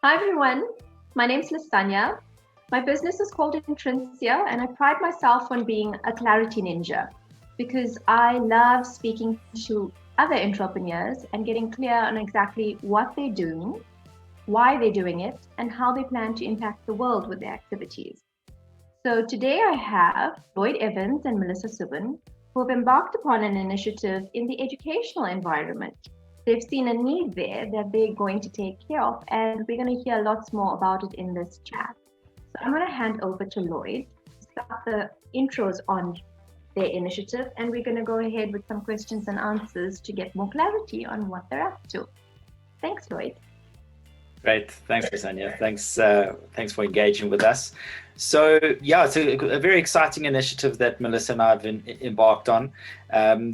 Hi everyone, my name's Lisanya. My business is called Intrinsia and I pride myself on being a clarity ninja because I love speaking to other entrepreneurs and getting clear on exactly what they're doing, why they're doing it, and how they plan to impact the world with their activities. So today I have Lloyd Evans and Melissa Subban, who have embarked upon an initiative in the educational environment. They've seen a need there that they're going to take care of, and we're going to hear lots more about it in this chat. So I'm going to hand over to Lloyd to start the intros on their initiative, and we're going to go ahead with some questions and answers to get more clarity on what they're up to. Thanks, Lloyd. Great. Thanks, Lisanya. Thanks for engaging with us. So yeah, it's a very exciting initiative that Melissa and I have embarked on.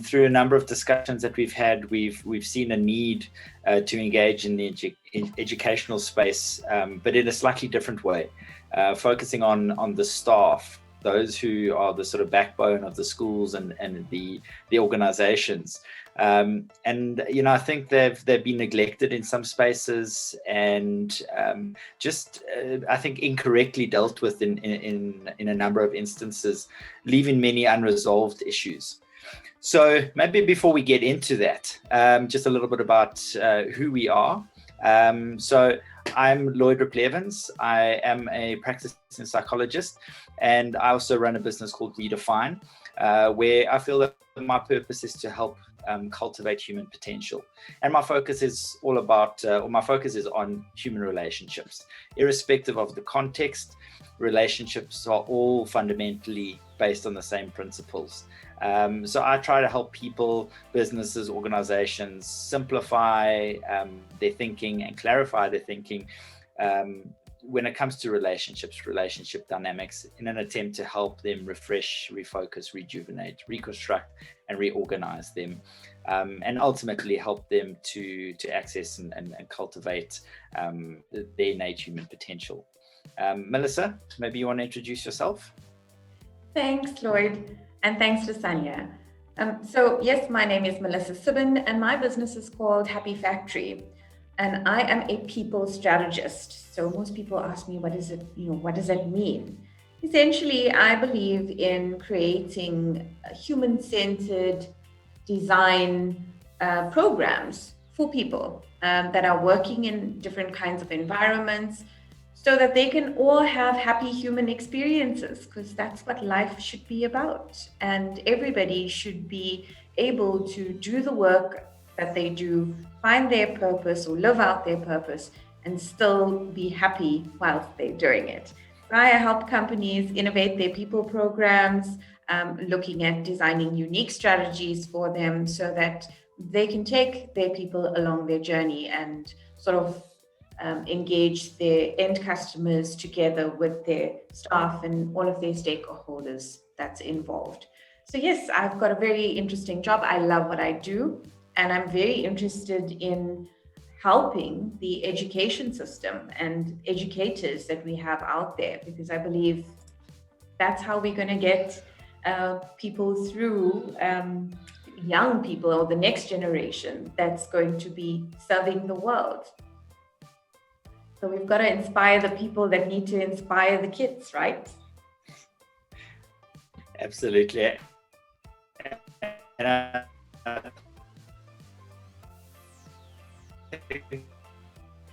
Through a number of discussions that we've had, we've seen a need to engage in the educational space, but in a slightly different way, focusing on the staff, those who are the sort of backbone of the schools and the organizations. And I think they've been neglected in some spaces and I think incorrectly dealt with in a number of instances, leaving many unresolved issues. So maybe before we get into that, just a little bit about who we are. So I'm Lloyd Ripley Evans. I am a practicing psychologist, and I also run a business called Redefine, where I feel that my purpose is to help cultivate human potential. And my focus is on human relationships. Irrespective of the context, relationships are all fundamentally based on the same principles. So I try to help people, businesses, organizations simplify their thinking and clarify their thinking when it comes to relationship dynamics, in an attempt to help them refresh, refocus, rejuvenate, reconstruct, and reorganize them, and ultimately help them to access and cultivate their innate human potential. Melissa, maybe you want to introduce yourself? Thanks, Lloyd, and thanks, Lisanya. So yes, my name is Melissa Subban, and my business is called Happy Factory. And I am a people strategist. So most people ask me, what does that mean? Essentially, I believe in creating human-centered design programs for people that are working in different kinds of environments so that they can all have happy human experiences, because that's what life should be about. And everybody should be able to do the work that they do, find their purpose or live out their purpose, and still be happy whilst they're doing it. I help companies innovate their people programs, looking at designing unique strategies for them so that they can take their people along their journey and sort of engage their end customers together with their staff and all of their stakeholders that's involved. So yes, I've got a very interesting job. I love what I do. And I'm very interested in helping the education system and educators that we have out there, because I believe that's how we're going to get people through, young people or the next generation that's going to be serving the world. So we've got to inspire the people that need to inspire the kids, right? Absolutely. And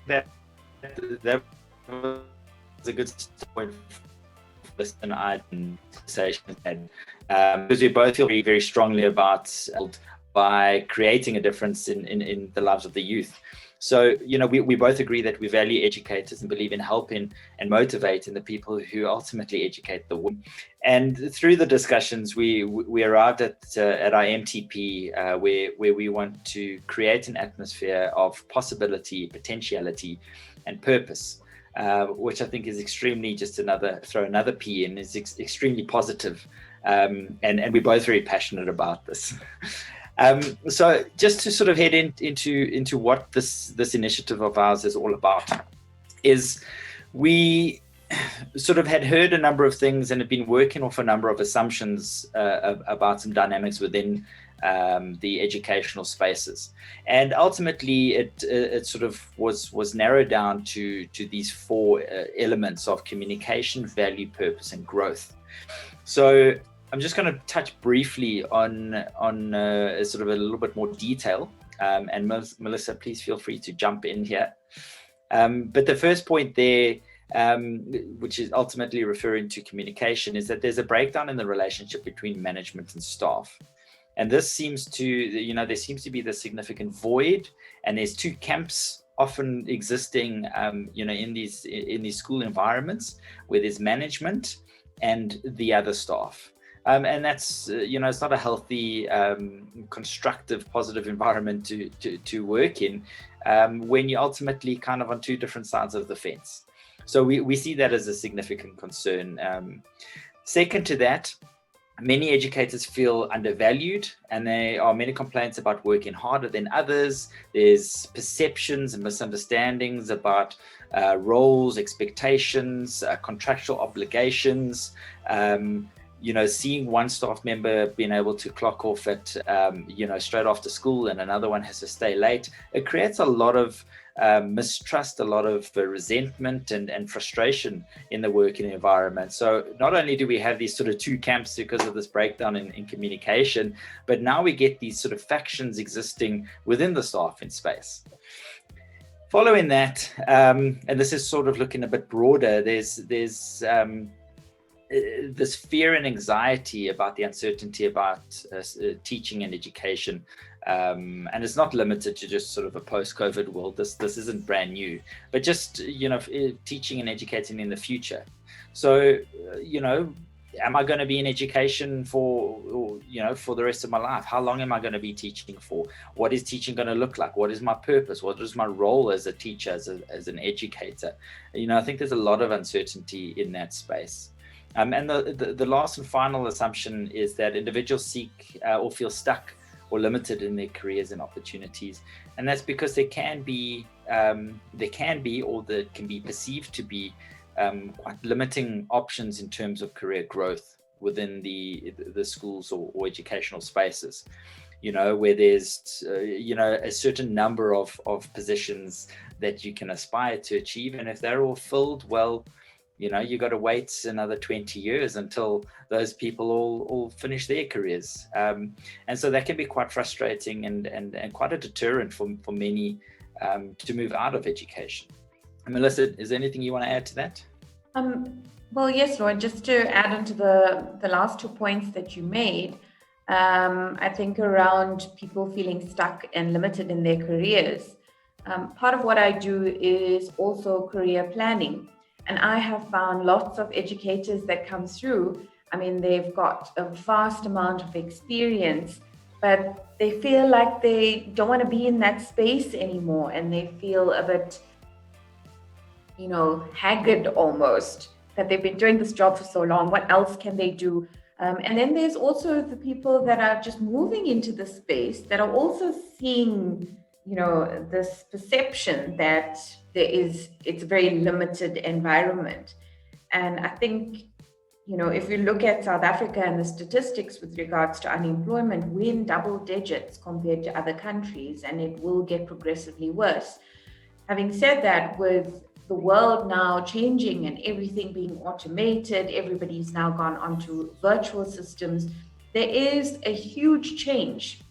that was a good point for this and I conversation because we both feel very, very strongly about by creating a difference in the lives of the youth. So, we both agree that we value educators and believe in helping and motivating the people who ultimately educate the world. And through the discussions, we arrived at our MTP, where we want to create an atmosphere of possibility, potentiality, and purpose, which I think is extremely, throw another P in, is extremely positive. And we're both very passionate about this. So just to sort of head into what this initiative of ours is all about, is we sort of had heard a number of things and have been working off a number of assumptions about some dynamics within the educational spaces. And ultimately, it sort of was narrowed down to these four elements of communication, value, purpose, and growth. So I'm just going to touch briefly on sort of a little bit more detail. And Melissa, please feel free to jump in here. But the first point there, which is ultimately referring to communication, is that there's a breakdown in the relationship between management and staff. And this seems to, there seems to be the significant void, and there's two camps often existing, in these school environments, where there's management and the other staff. And that's, it's not a healthy, constructive, positive environment to work in when you're ultimately kind of on two different sides of the fence. So we see that as a significant concern. Second to that, many educators feel undervalued, and there are many complaints about working harder than others. There's perceptions and misunderstandings about roles, expectations, contractual obligations. Seeing one staff member being able to clock off at, straight after school, and another one has to stay late, it creates a lot of mistrust, a lot of resentment and frustration in the working environment. So not only do we have these sort of two camps because of this breakdown in communication, but now we get these sort of factions existing within the staff in space. Following that, and this is sort of looking a bit broader, there's this fear and anxiety about the uncertainty about teaching and education. And it's not limited to just sort of a post-COVID world. This isn't brand new, but just, teaching and educating in the future. So, am I going to be in education for the rest of my life? How long am I going to be teaching for? What is teaching going to look like? What is my purpose? What is my role as a teacher, as an educator? I think there's a lot of uncertainty in that space. And the last and final assumption is that individuals seek or feel stuck or limited in their careers and opportunities. And that's because there can be or that can be perceived to be quite limiting options in terms of career growth within the schools or educational spaces, where there's, a certain number of positions that you can aspire to achieve. And if they're all filled, well, you got to wait another 20 years until those people all finish their careers. And so that can be quite frustrating and quite a deterrent for many to move out of education. Melissa, is there anything you want to add to that? Well, yes, Lloyd, just to add on to the last 2 points that you made, I think around people feeling stuck and limited in their careers. Part of what I do is also career planning. And I have found lots of educators that come through. I mean, they've got a vast amount of experience, but they feel like they don't want to be in that space anymore. And they feel a bit, haggard almost, that they've been doing this job for so long. What else can they do? And then there's also the people that are just moving into the space that are also seeing, this perception that it's a very limited environment. And I think, if you look at South Africa and the statistics with regards to unemployment, we're in double digits compared to other countries, and it will get progressively worse. Having said that, with the world now changing and everything being automated, everybody's now gone onto virtual systems, there is a huge change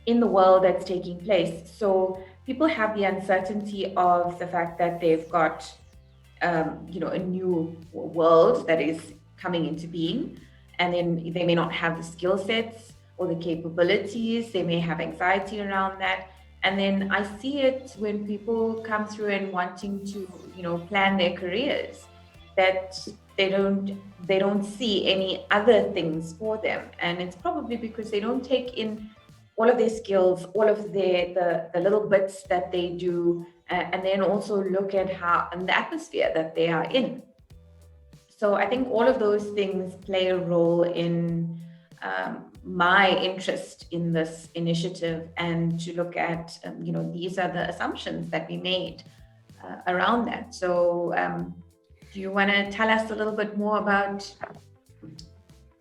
in the world that's taking place. So people have the uncertainty of the fact that they've got, a new world that is coming into being, and then they may not have the skill sets or the capabilities. They may have anxiety around that. And then I see it when people come through and wanting to, plan their careers, that they don't see any other things for them. And it's probably because they don't take in all of their skills, all of the little bits that they do, and then also look at and the atmosphere that they are in. So I think all of those things play a role in my interest in this initiative, and to look at, these are the assumptions that we made around that. So do you want to tell us a little bit more about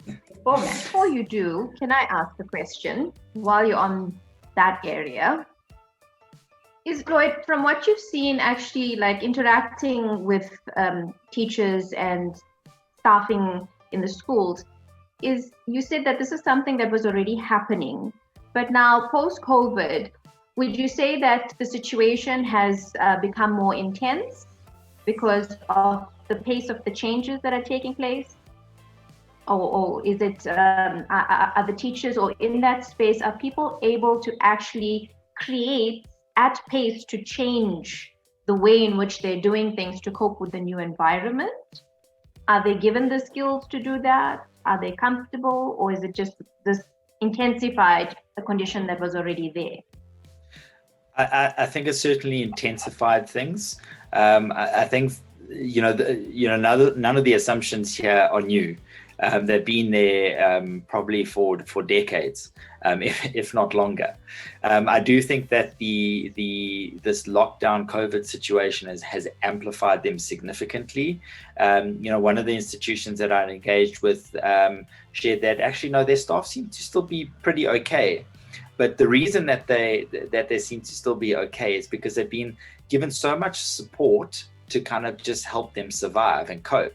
the format. Before you do, can I ask a question while you're on that area? Is Lloyd, from what you've seen, actually like interacting with teachers and staffing in the schools, is you said that this is something that was already happening, but now post-COVID, would you say that the situation has become more intense because of the pace of the changes that are taking place? Or is it, are the teachers or in that space, are people able to actually create at pace to change the way in which they're doing things to cope with the new environment? Are they given the skills to do that? Are they comfortable? Or is it just this intensified the condition that was already there? I think it's certainly intensified things. I think, none of the assumptions here are new. They've been there probably for decades, if not longer. I do think that this lockdown COVID situation has amplified them significantly. One of the institutions that I engaged with shared that actually, no, their staff seem to still be pretty okay. But the reason that they seem to still be okay is because they've been given so much support to kind of just help them survive and cope.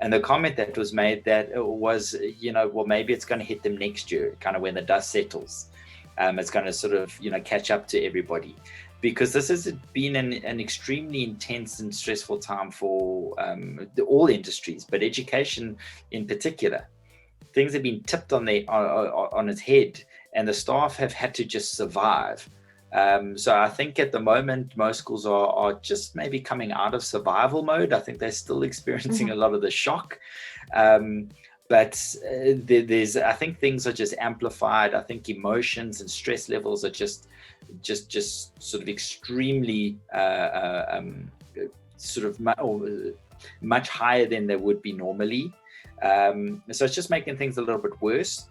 And the comment that was made that was, well, maybe it's going to hit them next year, kind of when the dust settles. It's going to sort of, catch up to everybody. Because this has been an extremely intense and stressful time for all industries, but education in particular. Things have been tipped on its head, and the staff have had to just survive. So I think at the moment, most schools are just maybe coming out of survival mode. I think they're still experiencing a lot of the shock. But I think things are just amplified. I think emotions and stress levels are just sort of extremely much higher than they would be normally. So it's just making things a little bit worse.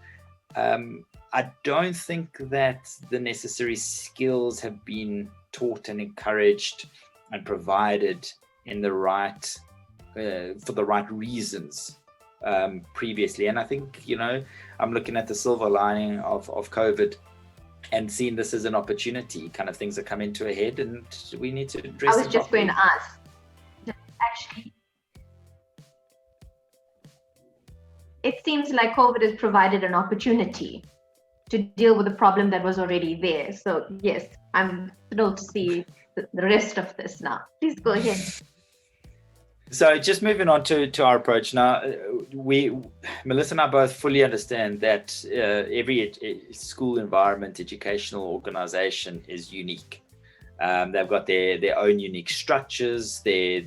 I don't think that the necessary skills have been taught and encouraged and provided in the right for the right reasons previously. And I think, I'm looking at the silver lining of COVID and seeing this as an opportunity. Kind of things are coming to a head, and we need to address it. I was just going to ask. Actually, it seems like COVID has provided an opportunity to deal with the problem that was already there. So yes, I'm thrilled to see the rest of this now. Please go ahead. So just moving on to our approach now, Melissa and I both fully understand that every school environment, educational organization is unique. They've got their own unique structures, their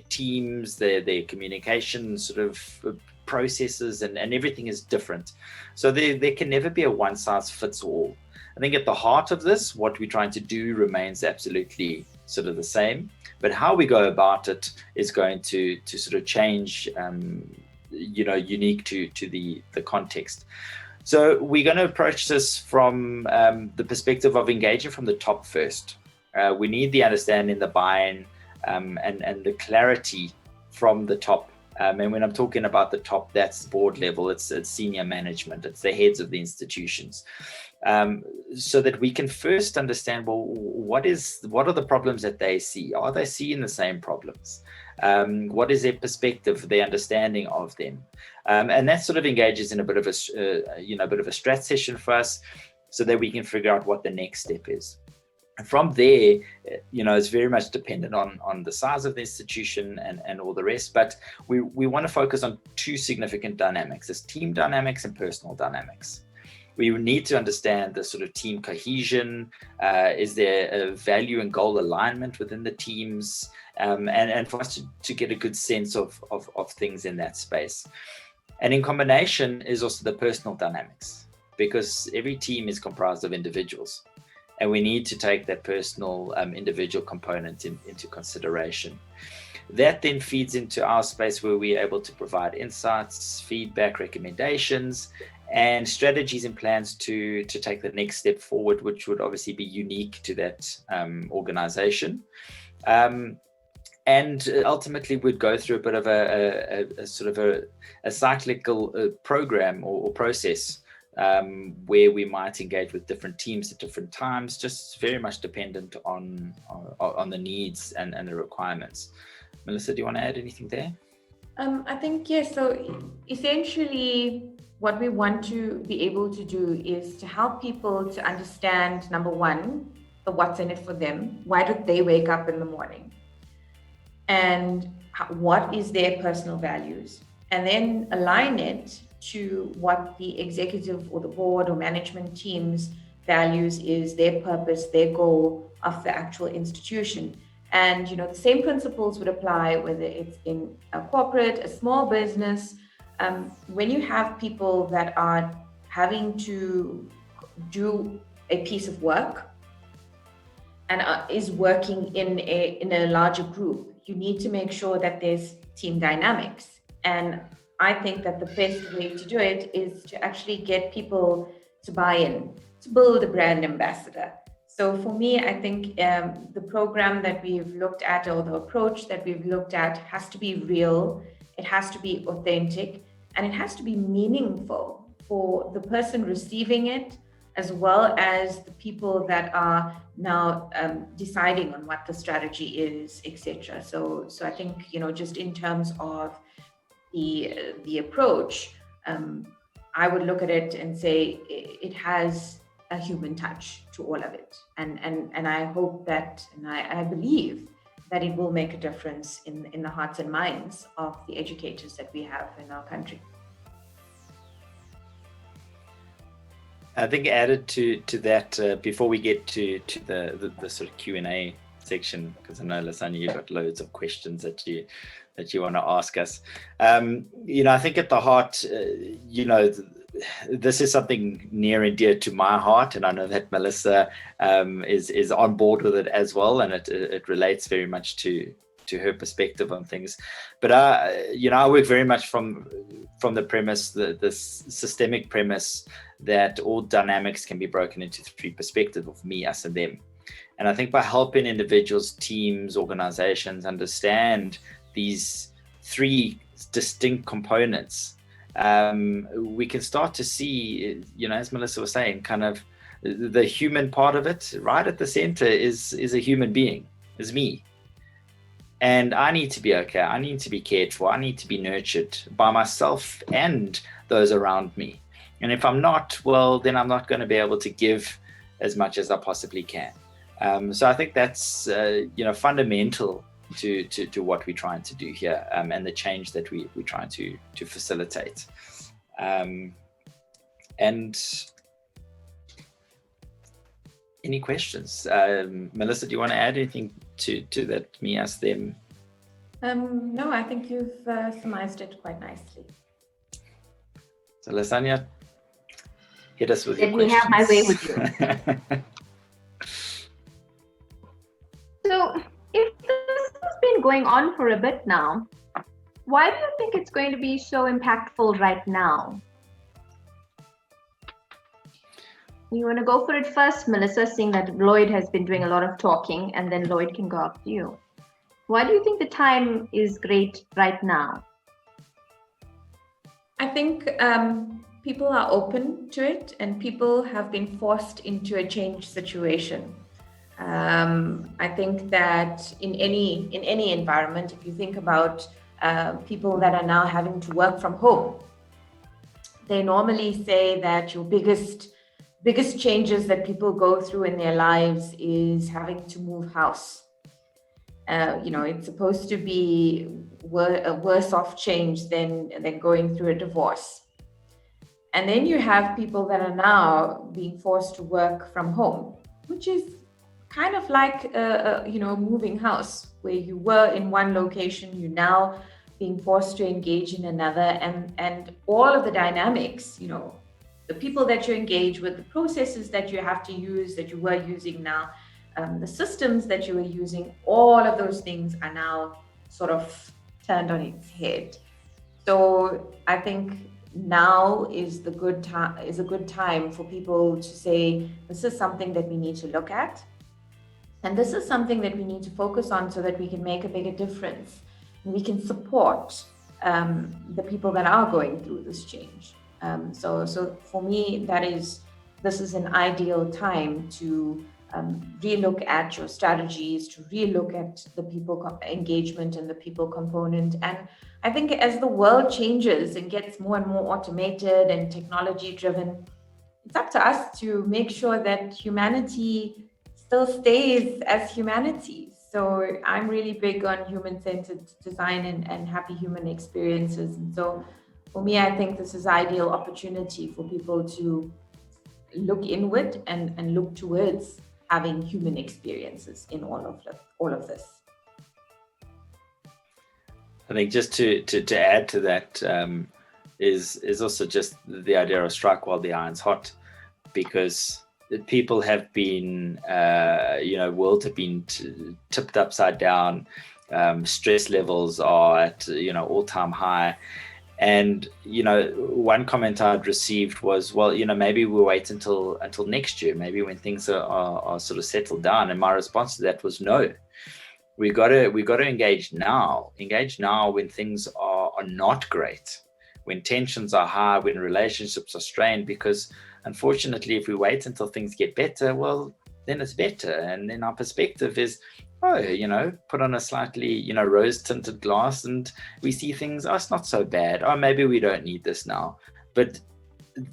teams, their communication sort of processes, and everything is different. So there can never be a one size fits all. I think at the heart of this, what we're trying to do remains absolutely sort of the same, but how we go about it is going to sort of change, unique to the context. So we're going to approach this from the perspective of engaging from the top first. We need the understanding, the buy-in, and the clarity from the top. And when I'm talking about the top, that's board level, it's senior management, it's the heads of the institutions. So that we can first understand, well, what are the problems that they see? Are they seeing the same problems? What is their perspective, their understanding of them? And that sort of engages in a bit of a strat session for us, so that we can figure out what the next step is. And from there, it's very much dependent on the size of the institution and all the rest. But we want to focus on two significant dynamics: there's team dynamics and personal dynamics. We need to understand the sort of team cohesion. Is there a value and goal alignment within the teams? And for us to get a good sense of things in that space. And in combination is also the personal dynamics, because every team is comprised of individuals. And we need to take that personal individual component into consideration. That then feeds into our space where we're able to provide insights, feedback, recommendations, and strategies and plans to take the next step forward, which would obviously be unique to that organization. and ultimately would go through a bit of a sort of a cyclical program or process where we might engage with different teams at different times, just very much dependent on the needs and the requirements. Melissa, do you want to add anything there? I think, yes. So essentially, what we want to be able to do is to help people to understand, number one, the what's in it for them. Why do they wake up in the morning? And what is their personal values? And then align it to what the executive or the board or management team's values is, their purpose, their goal of the actual institution. And the same principles would apply whether it's in a corporate, a small business. When you have people that are having to do a piece of work and is working in a larger group, you need to make sure that there's team dynamics. And I think that the best way to do it is to actually get people to buy in, to build a brand ambassador. So for me, I think the program that we've looked at, or the approach that we've looked at, has to be real, it has to be authentic, and it has to be meaningful for the person receiving it, as well as the people that are now deciding on what the strategy is, etc. So I think, just in terms of the approach, I would look at it and say it has a human touch to all of it. And I hope that, and I believe that it will make a difference in the hearts and minds of the educators that we have in our country. I think added to that, before we get to the sort of Q&A section, because I know, Lisanya, you've got loads of questions that you want to ask us. I think at the heart, this is something near and dear to my heart, and I know that Melissa is on board with it as well, and it relates very much to her perspective on things. But I work very much from the premise, the systemic premise, that all dynamics can be broken into three perspectives of me, us, and them. And I think by helping individuals, teams, organizations understand these three distinct components, we can start to see, as Melissa was saying, kind of the human part of it. Right at the center is a human being, is me. And I need to be okay. I need to be cared for. I need to be nurtured by myself and those around me. And if I'm not, well, then I'm not going to be able to give as much as I possibly can. So I think that's, fundamental to what we're trying to do here, and the change that we're trying to facilitate. And any questions? Melissa, do you want to add anything to that, me, us, them? No, I think you've surmised it quite nicely. So Lisanya, hit us with your questions. Let me have my way with you. So if this has been going on for a bit now, why do you think it's going to be so impactful right now? You want to go for it first, Melissa, seeing that Lloyd has been doing a lot of talking, and then Lloyd can go after you. Why do you think the time is great right now? I think people are open to it, and people have been forced into a change situation. I think that in any environment, if you think about people that are now having to work from home, they normally say that your biggest changes that people go through in their lives is having to move house. It's supposed to be a worse off change than going through a divorce. And then you have people that are now being forced to work from home, which is kind of like moving house, where you were in one location, you're now being forced to engage in another, and all of the dynamics, the people that you engage with, the processes that you have to use that you were using now, the systems that you were using, all of those things are now sort of turned on its head. So I think now is a good time for people to say, this is something that we need to look at. And this is something that we need to focus on so that we can make a bigger difference. We can support the people that are going through this change. So for me, this is an ideal time to relook at your strategies, to relook at the people engagement and the people component. And I think as the world changes and gets more and more automated and technology driven, it's up to us to make sure that humanity still stays as humanity. So I'm really big on human-centered design and happy human experiences. And so for me, I think this is ideal opportunity for people to look inward and look towards having human experiences in all of this. I think just to add to that is also just the idea of strike while the iron's hot, because people have been, worlds have been tipped upside down. Stress levels are at, all-time high. And, one comment I'd received was, well, maybe we'll wait until next year, maybe when things are sort of settled down. And my response to that was no. We got to engage now when things are not great, when tensions are high, when relationships are strained, because unfortunately, if we wait until things get better, well, then it's better. And then our perspective is, put on a slightly, rose-tinted glass and we see things, it's not so bad. Maybe we don't need this now. But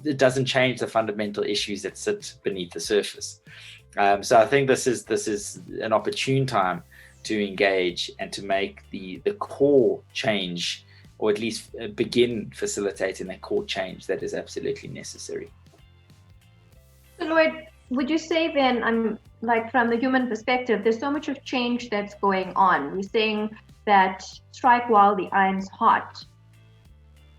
it doesn't change the fundamental issues that sit beneath the surface. So I think this is an opportune time to engage and to make the core change, or at least begin facilitating that core change that is absolutely necessary. So Lloyd, would you say then, from the human perspective, there's so much of change that's going on. We're saying that strike while the iron's hot.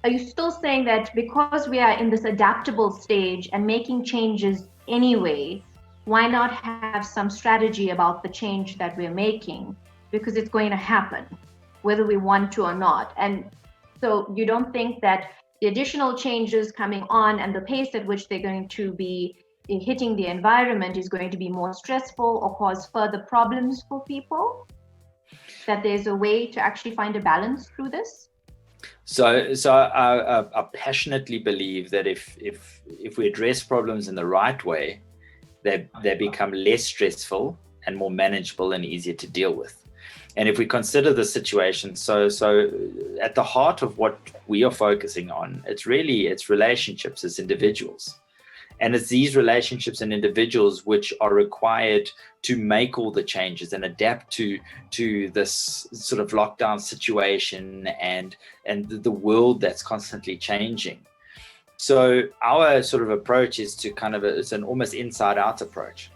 Are you still saying that because we are in this adaptable stage and making changes anyway, why not have some strategy about the change that we're making? Because it's going to happen, whether we want to or not. And so you don't think that the additional changes coming on and the pace at which they're going to be hitting the environment is going to be more stressful or cause further problems for people? That there's a way to actually find a balance through this? So I passionately believe that if we address problems in the right way, they become less stressful and more manageable and easier to deal with. And if we consider the situation, so at the heart of what we are focusing on, it's relationships as individuals. And it's these relationships and individuals which are required to make all the changes and adapt to this sort of lockdown situation and the world that's constantly changing. So our sort of approach is to it's an almost inside out approach.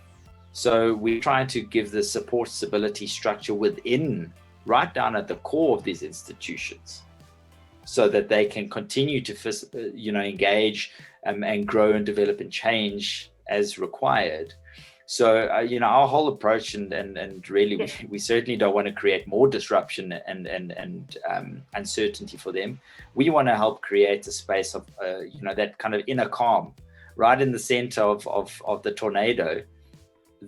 So we're trying to give the support stability structure within, right down at the core of these institutions, so that they can continue to, engage and grow and develop and change as required. So, our whole approach and really, we certainly don't want to create more disruption and uncertainty for them. We want to help create a space of, that kind of inner calm, right in the center of the tornado.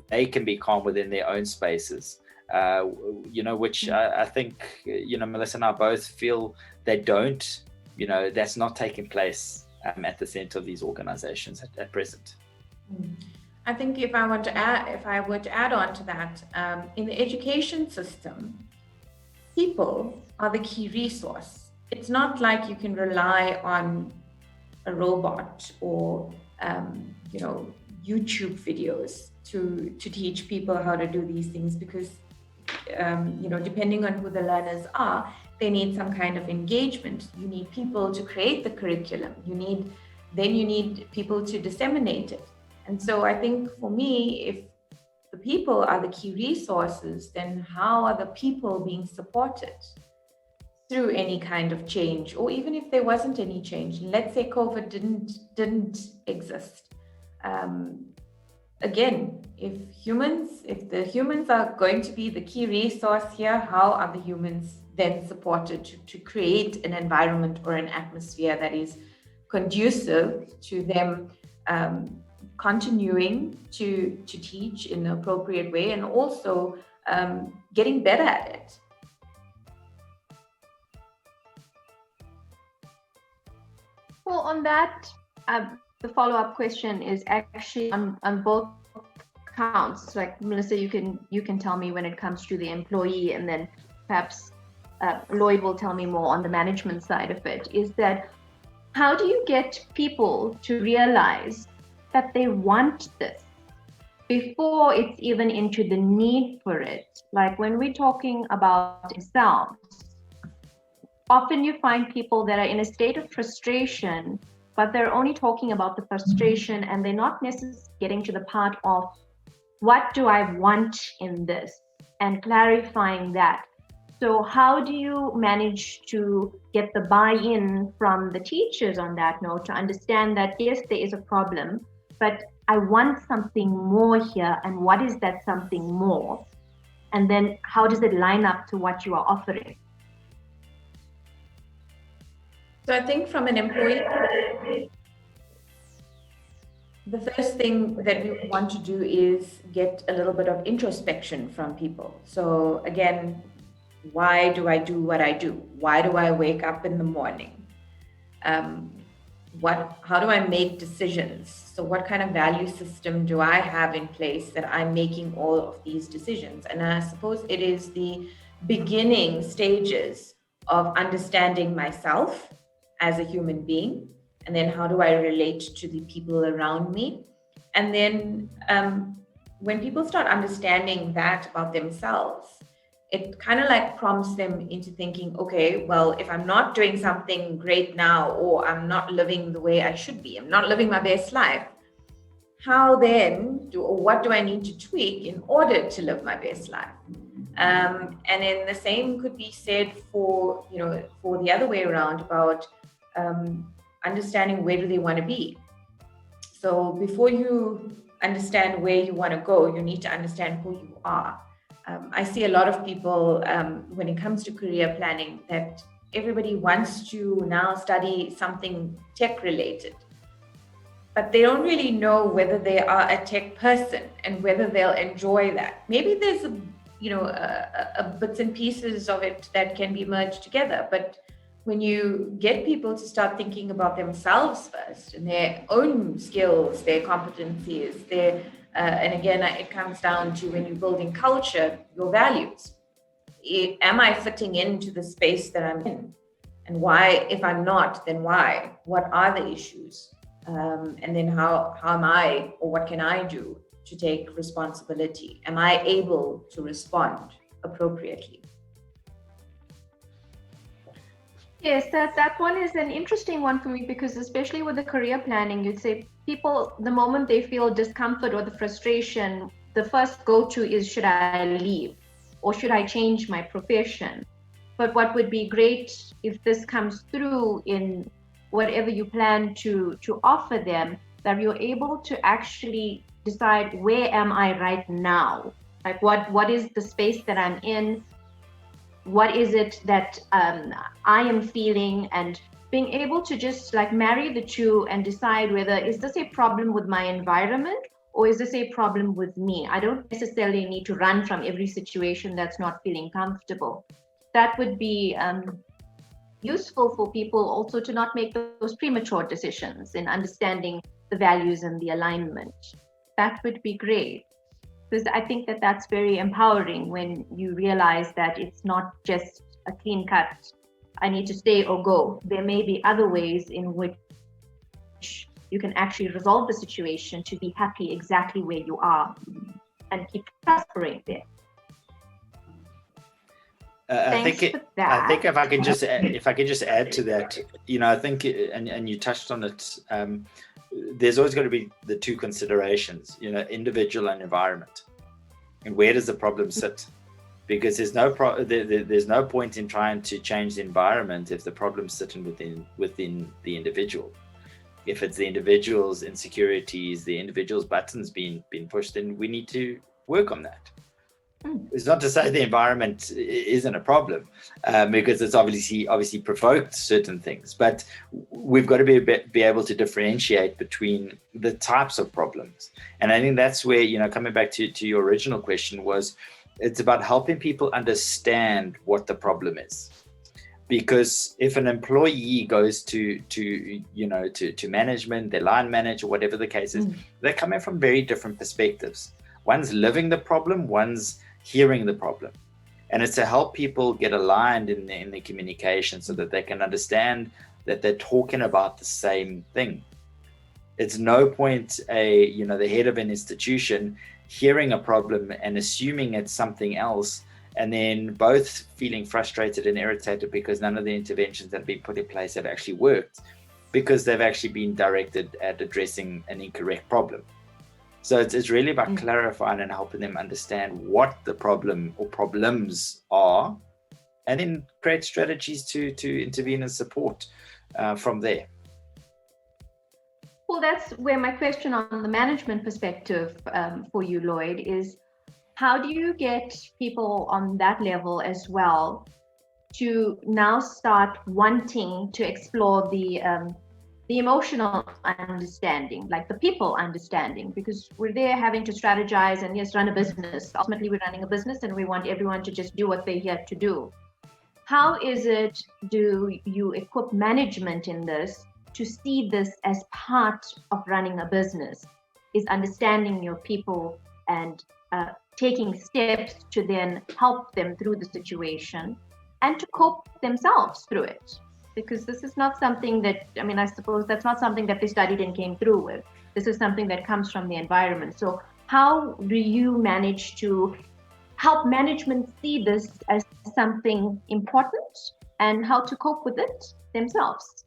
They can be calm within their own spaces, which I think, Melissa and I both feel they don't, that's not taking place at the center of these organizations at present. I think if I were to add on to that, in the education system, people are the key resource. It's not like you can rely on a robot or, YouTube videos to teach people how to do these things, because, depending on who the learners are, they need some kind of engagement. You need people to create the curriculum. You need people to disseminate it. And so I think for me, if the people are the key resources, then how are the people being supported through any kind of change? Or even if there wasn't any change, let's say COVID didn't exist. Again, if the humans are going to be the key resource here, how are the humans then supported to create an environment or an atmosphere that is conducive to them continuing to teach in an appropriate way, and also getting better at it. Well, on that, the follow-up question is actually on both counts. Like Melissa, you can tell me when it comes to the employee, and then perhaps Lloyd will tell me more on the management side of it. Is that how do you get people to realize that they want this before it's even into the need for it? Like when we're talking about themselves, often you find people that are in a state of frustration, but they're only talking about the frustration and they're not necessarily getting to the part of what do I want in this and clarifying that. So how do you manage to get the buy-in from the teachers on that note to understand that yes, there is a problem, but I want something more here, and what is that something more? And then how does it line up to what you are offering? So I think from an employee, the first thing that we want to do is get a little bit of introspection from people. So again, why do I do what I do? Why do I wake up in the morning? How do I make decisions? So what kind of value system do I have in place that I'm making all of these decisions? And I suppose it is the beginning stages of understanding myself as a human being, and then how do I relate to the people around me? And then when people start understanding that about themselves, it kind of like prompts them into thinking, okay, well, if I'm not doing something great now, or I'm not living the way I should be, I'm not living my best life, how then what do I need to tweak in order to live my best life? And then the same could be said for the other way around about understanding where do they want to be. So before you understand where you want to go, you need to understand who you are. I see a lot of people when it comes to career planning that everybody wants to now study something tech related, but they don't really know whether they are a tech person and whether they'll enjoy that. Maybe there's a bits and pieces of it that can be merged together, but when you get people to start thinking about themselves first and their own skills, their competencies, and again, it comes down to when you're building culture, your values. Am I fitting into the space that I'm in? And why, if I'm not, then why? What are the issues? And then how am I, or what can I do to take responsibility? Am I able to respond appropriately? Yes, that one is an interesting one for me, because especially with the career planning, you'd say people, the moment they feel discomfort or the frustration, the first go-to is, should I leave or should I change my profession? But what would be great if this comes through in whatever you plan to offer them, that you're able to actually decide, where am I right now? Like what is the space that I'm in? What is it that I am feeling, and being able to just like marry the two and decide whether, is this a problem with my environment or is this a problem with me? I don't necessarily need to run from every situation that's not feeling comfortable. That would be useful for people also to not make those premature decisions in understanding the values and the alignment. That would be great. Because I think that that's very empowering when you realize that it's not just a clean cut, I need to stay or go. There may be other ways in which you can actually resolve the situation to be happy exactly where you are and keep prospering there. I think if I can just add to that, I think, and you touched on it, there's always got to be the two considerations, individual and environment, and where does the problem sit? Because there's no point in trying to change the environment if the problem's sitting within the individual. If it's the individual's insecurities, the individual's buttons being pushed, then we need to work on that. It's not to say the environment isn't a problem, because it's obviously provoked certain things, but we've got to be able to differentiate between the types of problems. And I think that's where, coming back to your original question, was it's about helping people understand what the problem is. Because if an employee goes to management, their line manager, whatever the case is, they're coming from very different perspectives. One's living the problem, one's hearing the problem. And it's to help people get aligned in the communication so that they can understand that they're talking about the same thing. It's no point the head of an institution hearing a problem and assuming it's something else, and then both feeling frustrated and irritated because none of the interventions that have been put in place have actually worked, because they've actually been directed at addressing an incorrect problem. So it's really about clarifying and helping them understand what the problem or problems are, and then create strategies to intervene and support from there. Well, that's where my question on the management perspective for you, Lloyd, is how do you get people on that level as well to now start wanting to explore the emotional understanding, like the people understanding, because we're there having to strategize and yes, run a business. Ultimately, we're running a business and we want everyone to just do what they're here to do. How do you equip management in this to see this as part of running a business, is understanding your people and taking steps to then help them through the situation and to cope themselves through it? Because this is not something that, I suppose that's not something that they studied and came through with. This is something that comes from the environment. So how do you manage to help management see this as something important and how to cope with it themselves?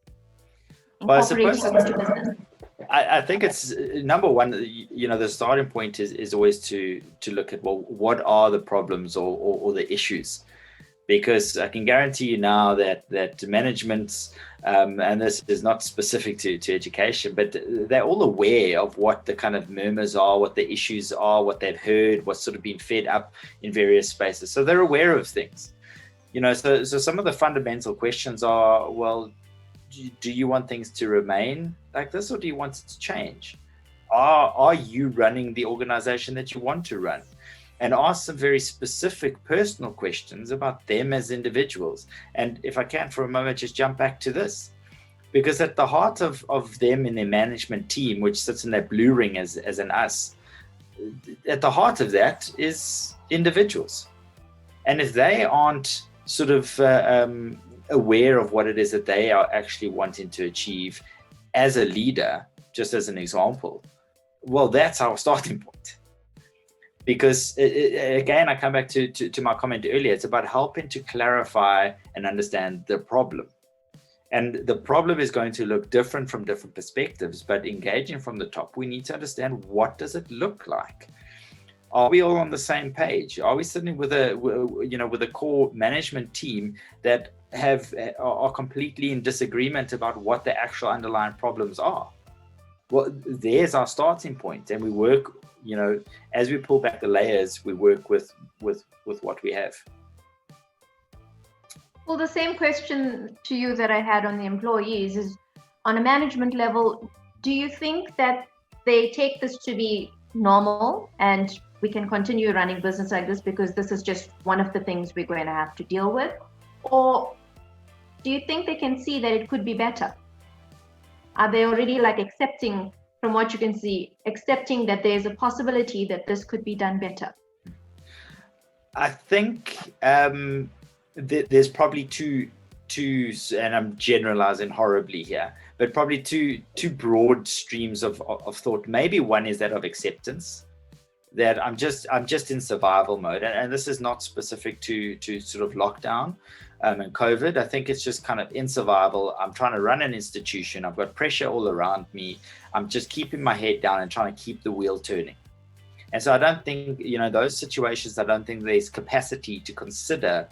Well, I suppose Into business. I think it's number one, the starting point is always to look at, well, what are the problems or the issues? Because I can guarantee you now that management, and this is not specific to education, but they're all aware of what the kind of murmurs are, what the issues are, what they've heard, what's sort of been fed up in various spaces. So they're aware of things. So some of the fundamental questions are, well, do you want things to remain like this, or do you want it to change? Are you running the organization that you want to run? And ask some very specific personal questions about them as individuals. And if I can for a moment, just jump back to this, because at the heart of them in their management team, which sits in that blue ring as an us, at the heart of that is individuals. And if they aren't sort of aware of what it is that they are actually wanting to achieve as a leader, just as an example, well, that's our starting point. Because again, I come back to my comment earlier, it's about helping to clarify and understand the problem. And the problem is going to look different from different perspectives, but engaging from the top, we need to understand, what does it look like? Are we all on the same page? Are we sitting with a core management team that are completely in disagreement about what the actual underlying problems are? Well, there's our starting point, and we work, as we pull back the layers, we work with what we have. Well, the same question to you that I had on the employees is, on a management level, do you think that they take this to be normal and we can continue running business like this because this is just one of the things we're going to have to deal with? Or do you think they can see that it could be better? Are they already accepting, from what you can see, accepting that there's a possibility that this could be done better? I think there's probably two, and I'm generalizing horribly here, but probably two broad streams of thought. Maybe one is that of acceptance, that I'm just in survival mode, and this is not specific to sort of lockdown and COVID. I think it's just kind of in survival. I'm trying to run an institution. I've got pressure all around me. I'm just keeping my head down and trying to keep the wheel turning. And so I don't think, those situations, I don't think there's capacity to consider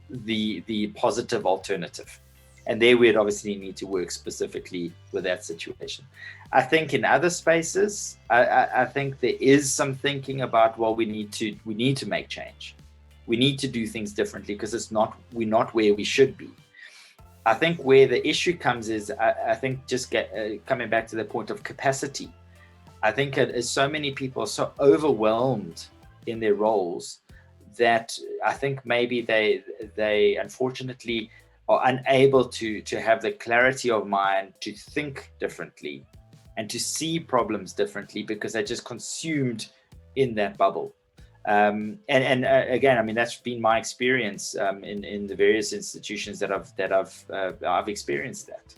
the positive alternative. And there we'd obviously need to work specifically with that situation. I think in other spaces, I think there is some thinking about, well, we need to make change. We need to do things differently because we're not where we should be. I think where the issue comes is, I think just coming back to the point of capacity. I think so many people are so overwhelmed in their roles that I think maybe they unfortunately are unable to have the clarity of mind to think differently and to see problems differently because they're just consumed in that bubble. And again, I mean, that's been my experience in the various institutions that I've experienced that.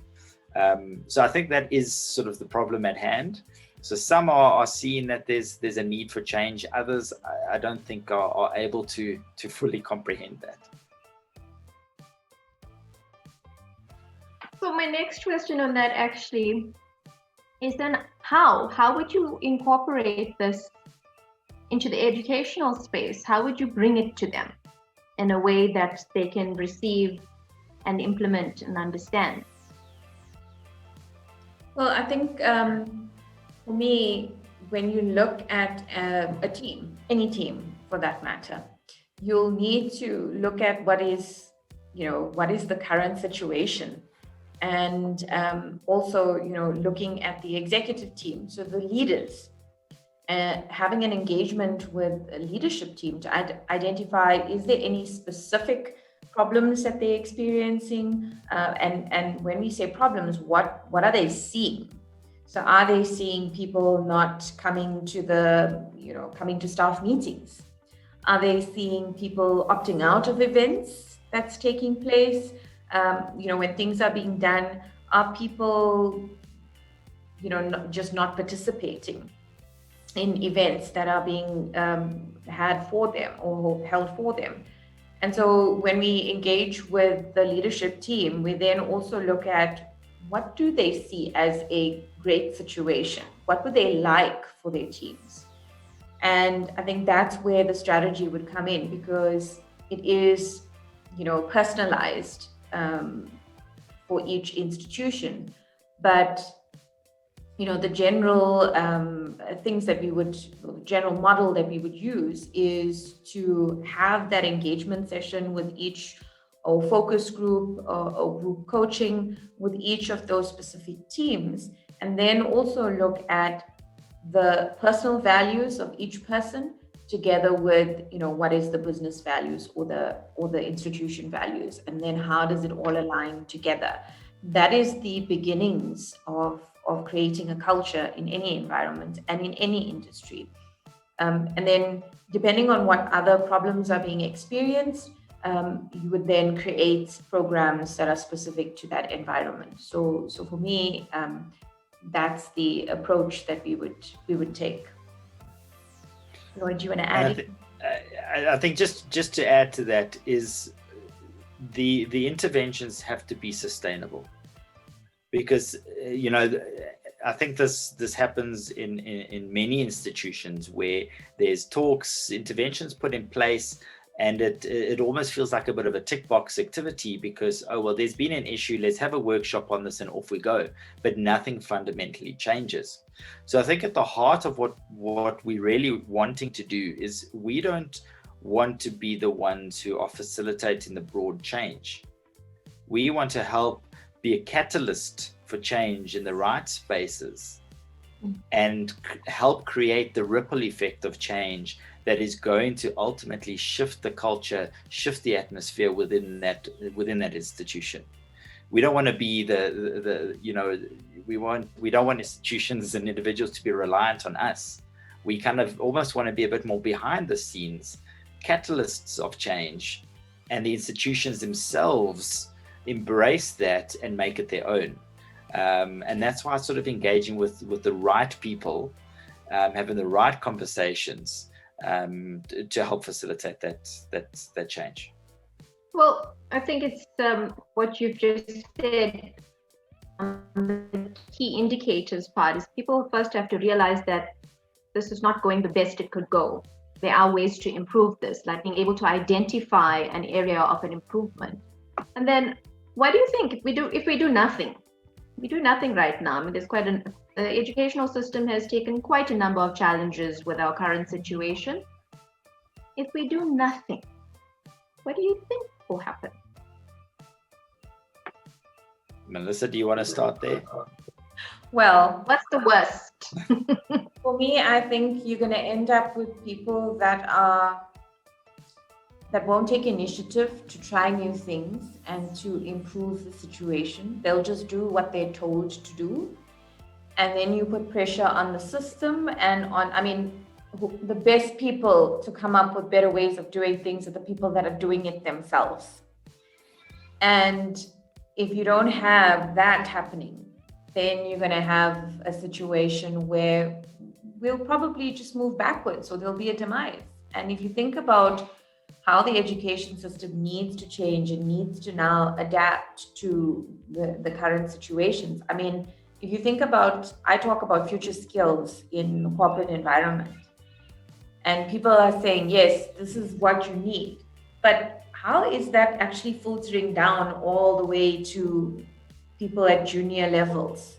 So I think that is sort of the problem at hand. So some are seeing that there's a need for change. Others, I don't think are able to fully comprehend that. So my next question on that actually is then how would you incorporate this into the educational space? How would you bring it to them in a way that they can receive and implement and understand? Well, I think for me, when you look at a team, any team for that matter, you'll need to look at what is the current situation. And also, looking at the executive team, so the leaders, having an engagement with a leadership team to identify, is there any specific problems that they're experiencing? And when we say problems, what are they seeing? So are they seeing people not coming to staff meetings? Are they seeing people opting out of events that's taking place? When things are being done, are people, just not participating in events that are being had for them or held for them? And so when we engage with the leadership team, we then also look at what do they see as a great situation? What would they like for their teams? And I think that's where the strategy would come in, because it is, personalized for each institution. But, the general general model that we would use is to have that engagement session with each, or focus group or group coaching with each of those specific teams, and then also look at the personal values of each person together with what is the business values or the institution values, and then how does it all align together. That is the beginnings of creating a culture in any environment and in any industry. And then depending on what other problems are being experienced, you would then create programs that are specific to that environment. So for me, that's the approach that we would take. Lloyd, do you want to add? I think just to add to that is the interventions have to be sustainable, because I think this happens in many institutions where there's talks, interventions put in place, and it almost feels like a bit of a tick box activity because, oh, well, there's been an issue, let's have a workshop on this and off we go. But nothing fundamentally changes. So I think at the heart of what we're really wanting to do is we don't want to be the ones who are facilitating the broad change. We want to help be a catalyst for change in the right spaces and help create the ripple effect of change that is going to ultimately shift the culture, shift the atmosphere within that institution. We don't want to be we don't want institutions and individuals to be reliant on us. We kind of almost want to be a bit more behind the scenes, catalysts of change, and the institutions themselves embrace that and make it their own. And that's why sort of engaging with the right people, having the right conversations to help facilitate that change. Well, I think it's what you've just said. The key indicators part is people first have to realize that this is not going the best it could go. There are ways to improve this, like being able to identify an area of an improvement. And then what do you think if we do nothing? We do nothing right now. I mean, there's quite the educational system has taken quite a number of challenges with our current situation. If we do nothing, what do you think will happen? Melissa, do you want to start there? Well, what's the worst? For me, I think you're going to end up with people that won't take initiative to try new things and to improve the situation. They'll just do what they're told to do. And then you put pressure on the system and the best people to come up with better ways of doing things are the people that are doing it themselves. And if you don't have that happening, then you're going to have a situation where we'll probably just move backwards, or there'll be a demise. And if you think about how the education system needs to change and needs to now adapt to the current situations. I mean, if you think about, I talk about future skills in the corporate environment, and people are saying, yes, this is what you need. But how is that actually filtering down all the way to people at junior levels?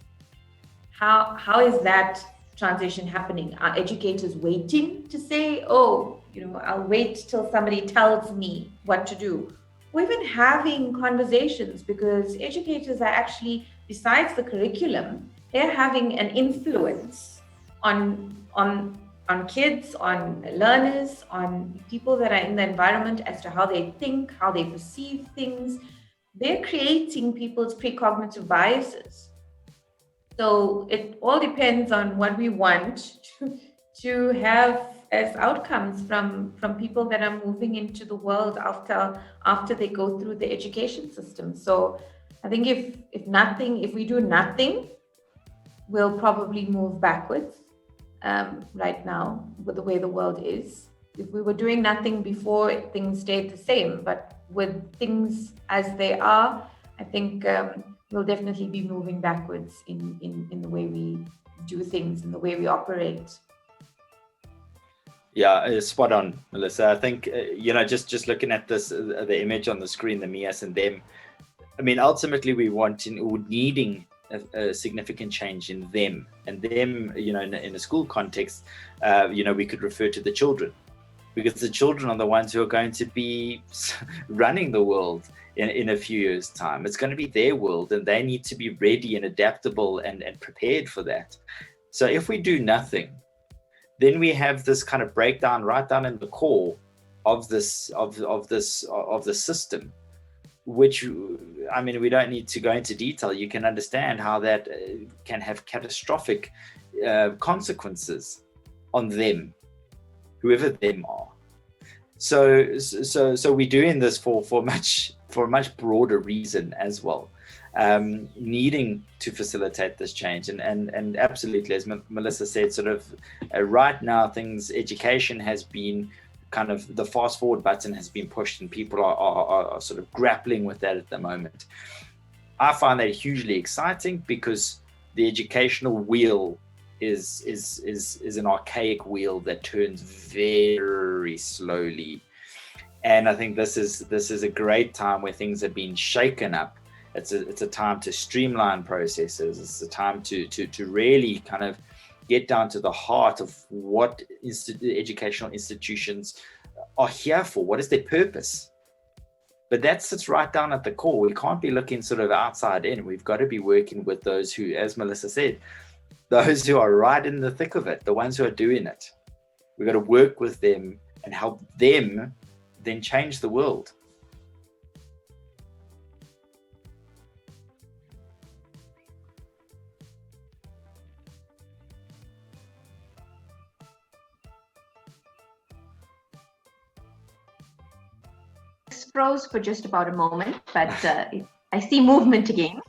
How is that transition happening? Are educators waiting to say, oh, I'll wait till somebody tells me what to do? Or even having conversations, because educators are actually, besides the curriculum, they're having an influence on kids, on learners, on people that are in the environment as to how they think, how they perceive things. They're creating people's precognitive biases. So it all depends on what we want to have as outcomes from people that are moving into the world after they go through the education system. So I think if we do nothing, we'll probably move backwards right now with the way the world is. If we were doing nothing before, things stayed the same, but with things as they are, I think we'll definitely be moving backwards in the way we do things, in the way we operate. Yeah, spot on, Melissa. I think, just looking at this, the image on the screen, the me, us, and them, I mean, ultimately we needing a significant change in them. And them, in a school context, we could refer to the children, because the children are the ones who are going to be running the world in a few years' time. It's going to be their world, and they need to be ready and adaptable and prepared for that. So if we do nothing, then we have this kind of breakdown right down in the core of the system, which, I mean, we don't need to go into detail. You can understand how that can have catastrophic consequences on them, whoever them are. So we're doing this for a much broader reason as well, needing to facilitate this change. And absolutely, as Melissa said, sort of right now, education has been kind of, the fast forward button has been pushed, and people are sort of grappling with that at the moment. I find that hugely exciting, because the educational wheel is an archaic wheel that turns very slowly. And I think this is a great time where things are being shaken up. It's a time to streamline processes. It's a time to really kind of get down to the heart of what educational institutions are here for. What is their purpose? But that sits right down at the core. We can't be looking sort of outside in. We've got to be working with those who, as Melissa said, those who are right in the thick of it, the ones who are doing it. We've got to work with them and help them then change the world. Froze for just about a moment, but I see movement again.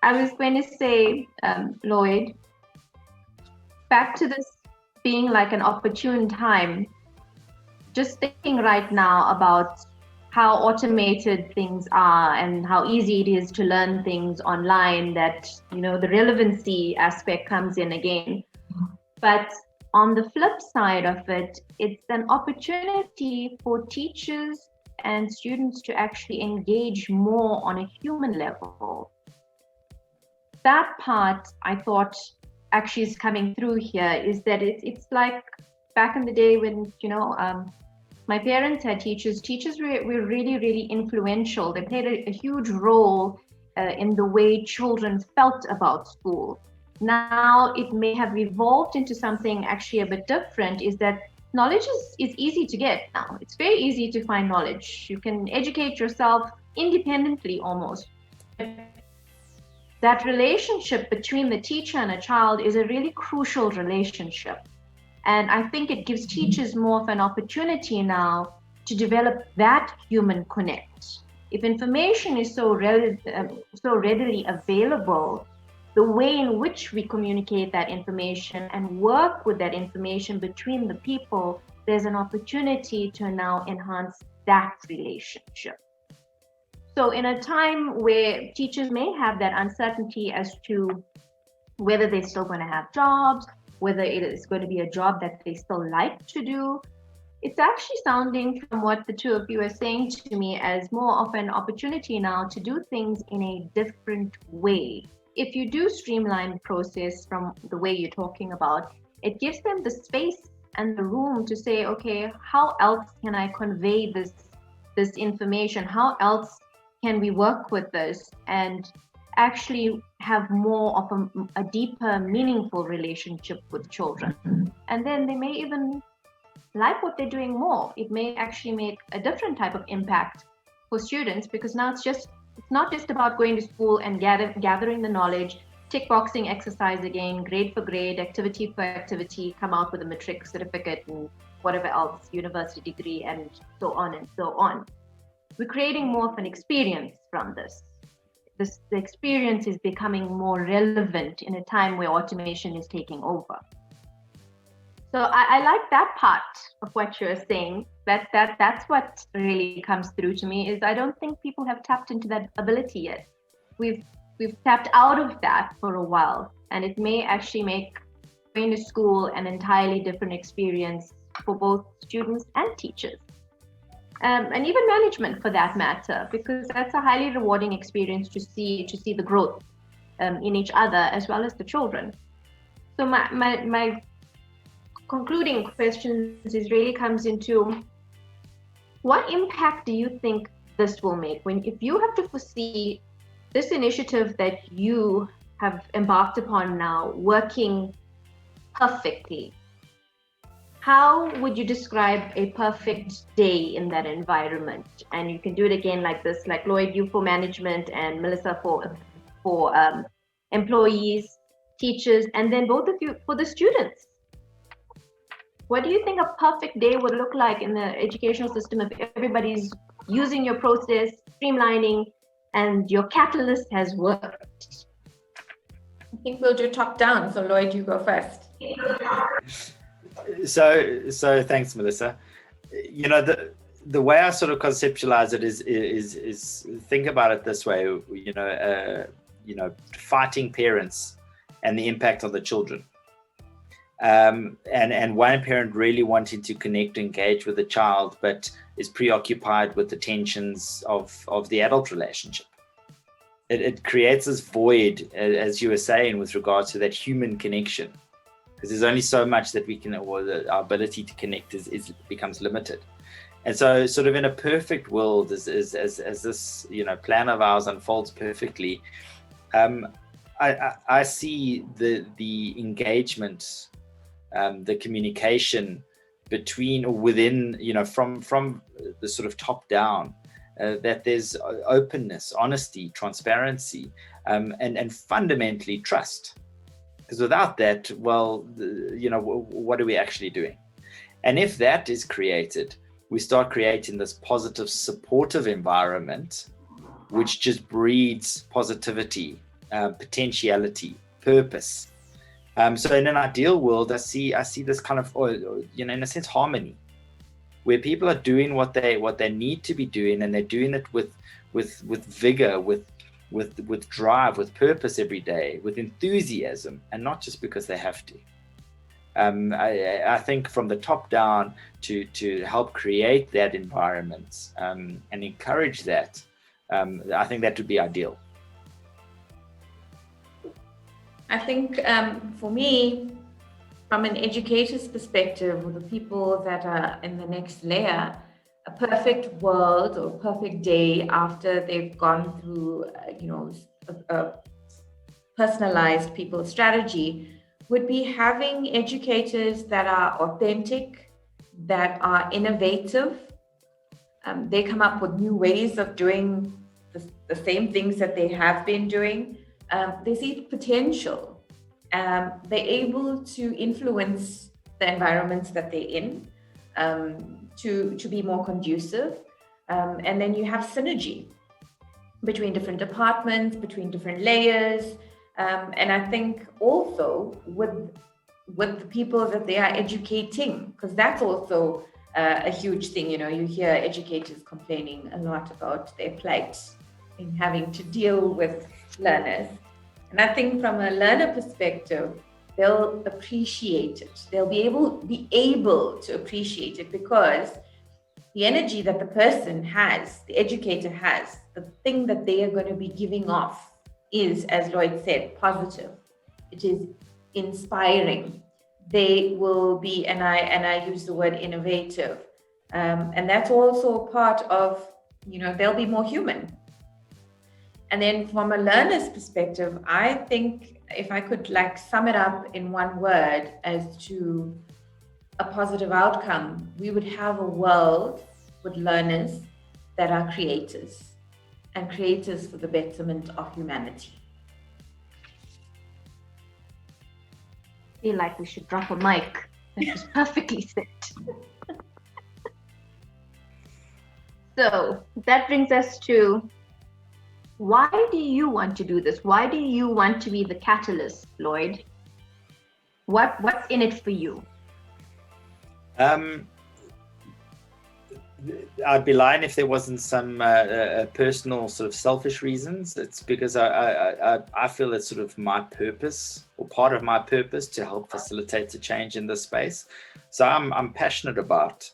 I was going to say, Lloyd, back to this being like an opportune time, just thinking right now about how automated things are and how easy it is to learn things online, that, the relevancy aspect comes in again. But on the flip side of it, it's an opportunity for teachers and students to actually engage more on a human level. That part I thought actually is coming through here, is that it's like back in the day when, my parents had teachers. Teachers were really, really influential. They played a huge role in the way children felt about school. Now it may have evolved into something actually a bit different, is that knowledge is easy to get now. It's very easy to find knowledge. You can educate yourself independently almost. That relationship between the teacher and a child is a really crucial relationship. And I think it gives teachers more of an opportunity now to develop that human connect. If information is so readily available, the way in which we communicate that information and work with that information between the people, there's an opportunity to now enhance that relationship. So in a time where teachers may have that uncertainty as to whether they're still going to have jobs, whether it is going to be a job that they still like to do, it's actually sounding from what the two of you are saying to me as more of an opportunity now to do things in a different way. If you do streamline the process from the way you're talking about, it gives them the space and the room to say, okay, how else can I convey this information? How else can we work with this and actually have more of a deeper, meaningful relationship with children? And then they may even like what they're doing more. It may actually make a different type of impact for students, because now it's not just about going to school and gathering the knowledge, tick boxing exercise again, grade for grade, activity for activity, come out with a matric certificate and whatever else, university degree, and so on and so on. We're creating more of an experience from this. The experience is becoming more relevant in a time where automation is taking over. So I like that part of what you're saying. That's what really comes through to me, is I don't think people have tapped into that ability yet. We've tapped out of that for a while, and it may actually make going to school an entirely different experience for both students and teachers. And even management for that matter, because that's a highly rewarding experience to see the growth in each other as well as the children. So my concluding questions is really comes into, what impact do you think this will make if you have to foresee this initiative that you have embarked upon now working perfectly? How would you describe a perfect day in that environment? And you can do it again like this, like Lloyd, you for management, and Melissa for employees, teachers, and then both of you for the students. What do you think a perfect day would look like in the educational system if everybody's using your process, streamlining, and your catalyst has worked? I think we'll do top down. So Lloyd, you go first. So thanks, Melissa. The way I sort of conceptualize it is think about it this way. Fighting parents and the impact on the children, and one parent really wanting to connect, engage with the child, but is preoccupied with the tensions of the adult relationship. It creates this void, as you were saying, with regards to that human connection. Because there's only so much that we can, or our ability to connect becomes limited. And so sort of in a perfect world, as this plan of ours unfolds perfectly, I see the engagement, the communication between or within, from the sort of top down, that there's openness, honesty, transparency, and fundamentally trust. Because without that, what are we actually doing? And if that is created, we start creating this positive, supportive environment, which just breeds positivity, potentiality, purpose. So in an ideal world, I see this kind of, in a sense, harmony, where people are doing what they need to be doing, and they're doing it with vigor, with drive, with purpose every day, with enthusiasm, and not just because they have to. I think from the top down to help create that environment and encourage that, I think that would be ideal. I think for me, from an educator's perspective, or the people that are in the next layer, a perfect world or perfect day after they've gone through, a personalized people strategy would be having educators that are authentic, that are innovative. They come up with new ways of doing the same things that they have been doing. They see potential. They're able to influence the environments that they're in to be more conducive. And then you have synergy between different departments, between different layers. And I think also with the people that they are educating, because that's also a huge thing. You hear educators complaining a lot about their plight in having to deal with learners. And I think from a learner perspective, they'll appreciate it. They'll be able to appreciate it because the energy that the person has, the educator has, the thing that they are going to be giving off is, as Lloyd said, positive. It is inspiring. They will be, and I use the word innovative, and that's also part of, they'll be more human. And then from a learner's perspective, I think if I could sum it up in one word as to a positive outcome, we would have a world with learners that are creators and creators for the betterment of humanity. I feel like we should drop a mic. That was perfectly said. So that brings us to, why do you want to do this? Why do you want to be the catalyst, Lloyd? What's in it for you? I'd be lying if there wasn't some personal sort of selfish reasons. It's because I feel it's sort of my purpose, or part of my purpose, to help facilitate the change in this space. So I'm passionate about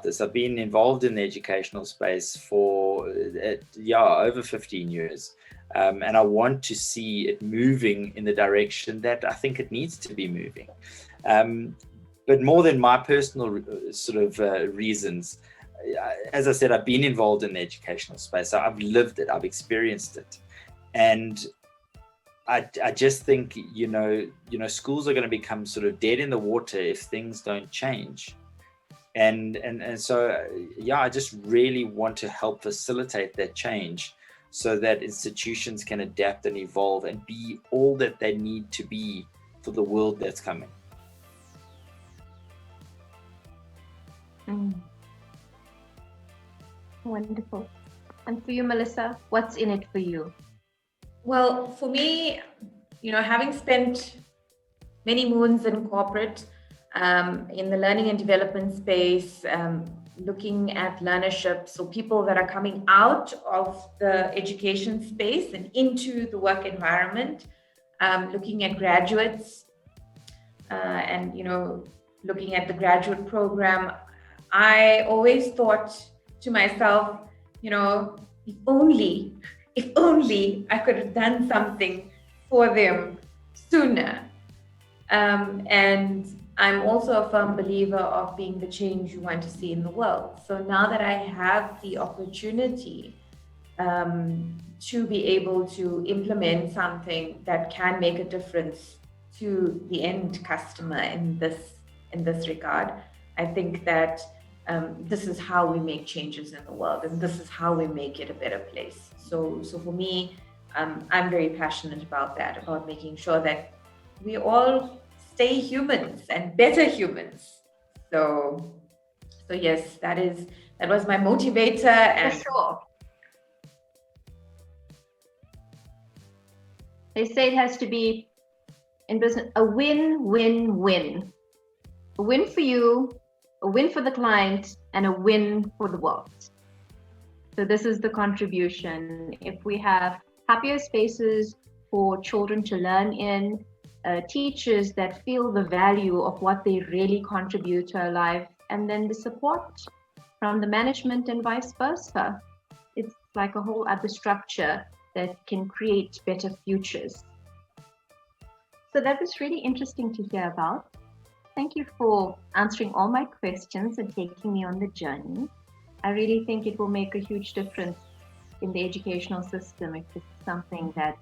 this. I've been involved in the educational space for over 15 years, and I want to see it moving in the direction that I think it needs to be moving. But more than my personal sort of reasons, as I said, I've been involved in the educational space. So I've lived it, I've experienced it. And I just think, schools are going to become sort of dead in the water if things don't change. And so, I just really want to help facilitate that change so that institutions can adapt and evolve and be all that they need to be for the world that's coming. Wonderful. And for you, Melissa, what's in it for you? Well, for me, having spent many moons in corporate, in the learning and development space, looking at learnerships, or people that are coming out of the education space and into the work environment, looking at graduates, and looking at the graduate program, I always thought to myself, if only I could have done something for them sooner. And I'm also a firm believer of being the change you want to see in the world. So now that I have the opportunity to be able to implement something that can make a difference to the end customer in this regard, I think that this is how we make changes in the world, and this is how we make it a better place. So for me, I'm very passionate about that, about making sure that we all stay humans and better humans. So yes, that was my motivator. And for sure. They say it has to be, in business, a win-win-win. A win for you, a win for the client, and a win for the world. So this is the contribution. If we have happier spaces for children to learn in, teachers that feel the value of what they really contribute to our life, and then the support from the management and vice versa. It's like a whole other structure that can create better futures. So that was really interesting to hear about. Thank you for answering all my questions and taking me on the journey. I really think it will make a huge difference in the educational system if it's something that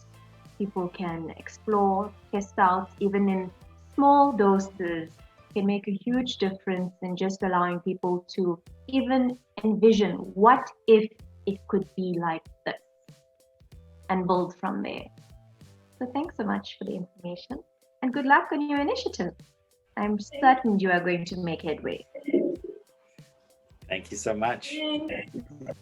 people can explore, test out, even in small doses, can make a huge difference in just allowing people to even envision what if it could be like this and build from there. So thanks so much for the information and good luck on your initiative. I'm certain you are going to make headway. Thank you so much. Thanks.